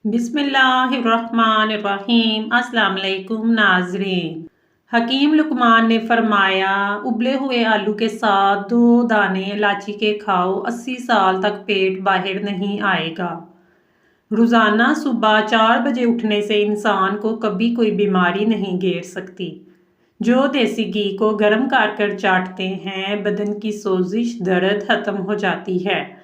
बिस्मिल्लाहिर्रहमानिर्रहीम। अस्सलाम वालेकुम नाज़रीन। हकीम लुकमान ने फरमाया, उबले हुए आलू के साथ 2 दाने इलायची के खाओ, 80 साल तक पेट बाहर नहीं आएगा। रोज़ाना सुबह 4 बजे उठने से इंसान को कभी कोई बीमारी नहीं घेर सकती। जो देसी घी को गर्म कर चाटते हैं, बदन की सोजिश दर्द खत्म हो जाती है।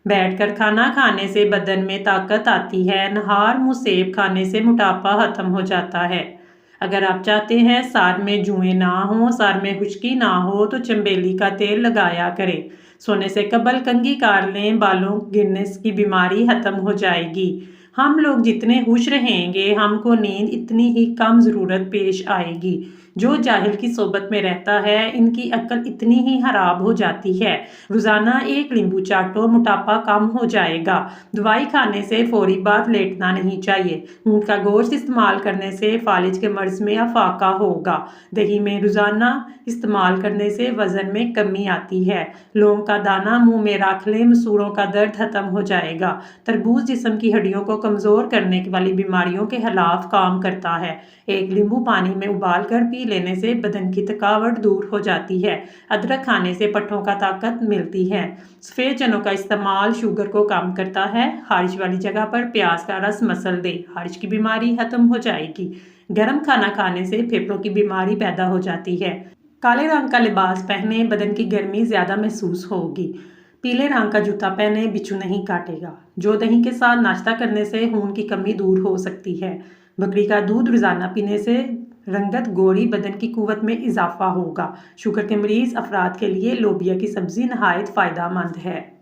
बैठकर खाना खाने से बदन में ताकत आती है। नहार मुँह सेब खाने से मोटापा खत्म हो जाता है। अगर आप चाहते हैं सार में जुएं ना हो, सार में खुश्की ना हो, तो चंबेली का तेल लगाया करें। सोने से कबल कंघी कर लें, बालों गिरने की बीमारी खत्म हो जाएगी। हम लोग जितने खुश रहेंगे, हमको नींद इतनी ही कम ज़रूरत पेश आएगी। जो जाहिल की सोबत में रहता है, इनकी अक्ल इतनी ही खराब हो जाती है। रोज़ाना 1 नींबू चाटो, मोटापा कम हो जाएगा। दवाई खाने से फौरी बाद लेटना नहीं चाहिए। ऊँट का गोश्त इस्तेमाल करने से फालिज के मर्ज में अफाका होगा। दही में रोज़ाना इस्तेमाल करने से वज़न में कमी आती है। लौंग का दाना मुंह में रख लें, मसूड़ों का दर्द खत्म हो जाएगा। तरबूज जिस्म की हड्डियों को कमज़ोर करने वाली बीमारियों के खिलाफ काम करता है। 1 नींबू पानी में उबाल कर पी लेने से बदन की थकावट दूर हो जाती है। अदरक खाने से पट्टों का ताकत मिलती है। सफ़ेद चनों का इस्तेमाल शुगर को कम करता है। खारिश वाली जगह पर प्याज का रस मसल दे, खारिश की बीमारी खत्म हो जाएगी। गर्म खाना खाने से फेफड़ों की बीमारी पैदा हो जाती है। काले रंग का लिबास पहने, बदन की गर्मी ज़्यादा महसूस होगी। पीले रंग का जूता पहने, बिच्छू नहीं काटेगा। जो दही के साथ नाश्ता करने से खून की कमी दूर हो सकती है। बकरी का दूध रोज़ाना पीने से रंगत गोरी, बदन की कुव्वत में इजाफा होगा। शुगर के मरीज अफराद के लिए लोबिया की सब्जी नहायत फ़ायदेमंद है।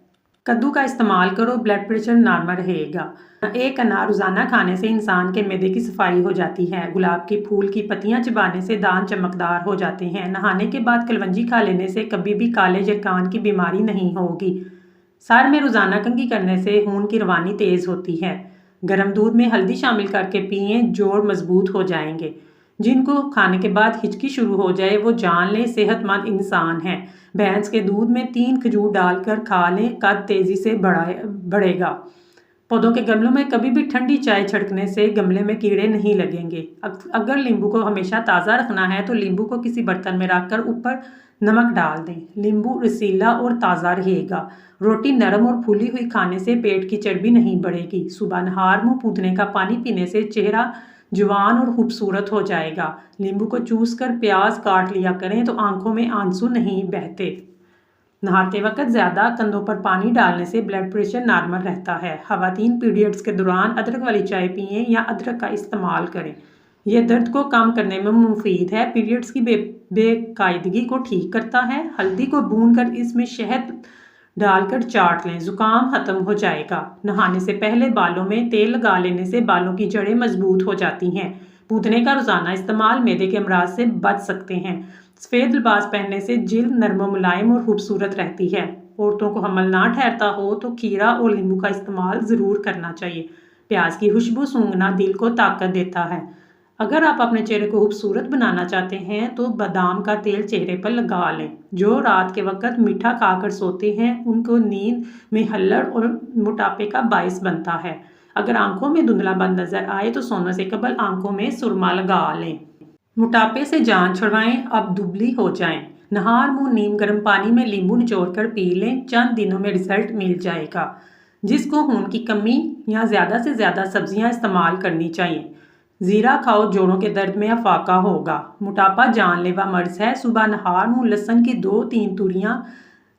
कद्दू का इस्तेमाल करो, ब्लड प्रेशर नॉर्मल रहेगा। 1 अनार रोज़ाना खाने से इंसान के मैदे की सफाई हो जाती है। गुलाब के फूल की पत्तियां चबाने से दांत चमकदार हो जाते हैं। नहाने के बाद कलवंजी खा लेने से कभी भी काले जरकान की बीमारी नहीं होगी। सर में रोज़ाना कंघी करने से खून की रवानी तेज़ होती है। गर्म दूध में हल्दी शामिल करके पिएं, जोड़ मजबूत हो जाएंगे। जिनको खाने के बाद हिचकी शुरू हो जाए, वो जान लें सेहतमंद इंसान हैं। भैंस के दूध में 3 खजूर डालकर खा लें, कद तेज़ी से बढ़ेगा। पौधों के गमलों में कभी भी ठंडी चाय छिड़कने से गमले में कीड़े नहीं लगेंगे। अगर नींबू को हमेशा ताज़ा रखना है, तो नींबू को किसी बर्तन में रखकर ऊपर नमक डाल दें। नींबू रसीला और ताज़ा रहेगा। रोटी नरम और फूली हुई खाने से पेट की चर्बी नहीं बढ़ेगी। सुबह नहार मुँह पूदने का पानी पीने से चेहरा जवान और खूबसूरत हो जाएगा। नींबू को चूस कर प्याज काट लिया करें, तो आंखों में आंसू नहीं बहते। नहाते वक्त ज़्यादा कंधों पर पानी डालने से ब्लड प्रेशर नॉर्मल रहता है। ख़वातीन पीरियड्स के दौरान अदरक वाली चाय पिएं या अदरक का इस्तेमाल करें। यह दर्द को कम करने में मुफीद है। पीरियड्स की बेकायदगी को ठीक करता है। हल्दी को भूनकर इसमें शहद डालकर चाट लें, जुकाम खत्म हो जाएगा। नहाने से पहले बालों में तेल लगा लेने से बालों की जड़ें मजबूत हो जाती हैं। पूदने का रोज़ाना इस्तेमाल मैदे के अमराज से बच सकते हैं। सफ़ेद लिबास पहनने से जिल्द नरम मुलायम और खूबसूरत रहती है। औरतों को हमल ना ठहरता हो तो खीरा और नींबू का इस्तेमाल ज़रूर करना चाहिए। प्याज की खुशबू सूंघना दिल को ताकत देता है। अगर आप अपने चेहरे को खूबसूरत बनाना चाहते हैं, तो बादाम का तेल चेहरे पर लगा लें। जो रात के वक्त मीठा खाकर सोते हैं, उनको नींद में हल्लड़ और मोटापे का बायस बनता है। अगर आंखों में धुंधलापन नजर आए, तो सोने से कबल आंखों में सुरमा लगा लें। मोटापे से जान छुड़वाएं, अब दुबली हो जाएं। नहार मुंह नीम गर्म पानी में नींबू निचोड़कर पी लें, चंद दिनों में रिजल्ट मिल जाएगा। जिसको खून की कमी या ज़्यादा से ज़्यादा सब्जियां इस्तेमाल करनी चाहिए। जीरा खाओ, जोड़ों के दर्द में अफाका होगा। मोटापा जानलेवा मर्ज है। सुबह नहार मुँह लहसुन की 2-3 तुरियां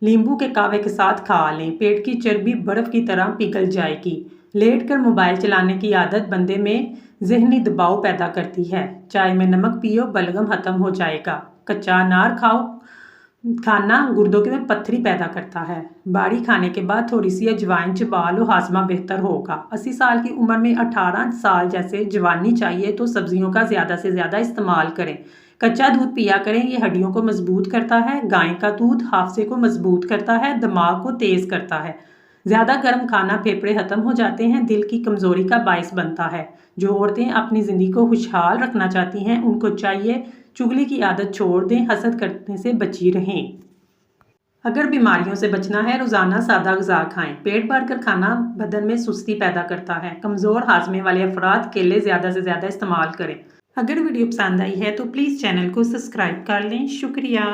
नींबू के कावे के साथ खा लें, पेट की चर्बी बर्फ की तरह पिघल जाएगी। लेटकर मोबाइल चलाने की आदत बंदे में जहनी दबाव पैदा करती है। चाय में नमक पियो, बलगम खत्म हो जाएगा। कच्चा अनार खाओ, खाना गुर्दों में पत्थरी पैदा करता है। बाड़ी खाने के बाद थोड़ी सी अजवाइन चबा लो, हाजमा बेहतर होगा। 80 साल की उम्र में 18 साल जैसे जवानी चाहिए, तो सब्जियों का ज़्यादा से ज़्यादा इस्तेमाल करें। कच्चा दूध पिया करें, ये हड्डियों को मजबूत करता है। गाय का दूध हाफजे को मजबूत करता है, दिमाग को तेज़ करता है। ज़्यादा गर्म खाना फेफड़े ख़त्म हो जाते हैं, दिल की कमज़ोरी का बायस बनता है। जो औरतें अपनी ज़िंदगी को खुशहाल रखना चाहती हैं, उनको चाहिए चुगली की आदत छोड़ दें, हसद करने से बची रहें। अगर बीमारियों से बचना है, रोज़ाना सादा ग़िज़ा खाएं। पेट भर कर खाना बदन में सुस्ती पैदा करता है। कमज़ोर हाज़मे वाले अफराद केले ज़्यादा से ज़्यादा इस्तेमाल करें। अगर वीडियो पसंद आई है तो प्लीज़ चैनल को सब्सक्राइब कर लें। शुक्रिया।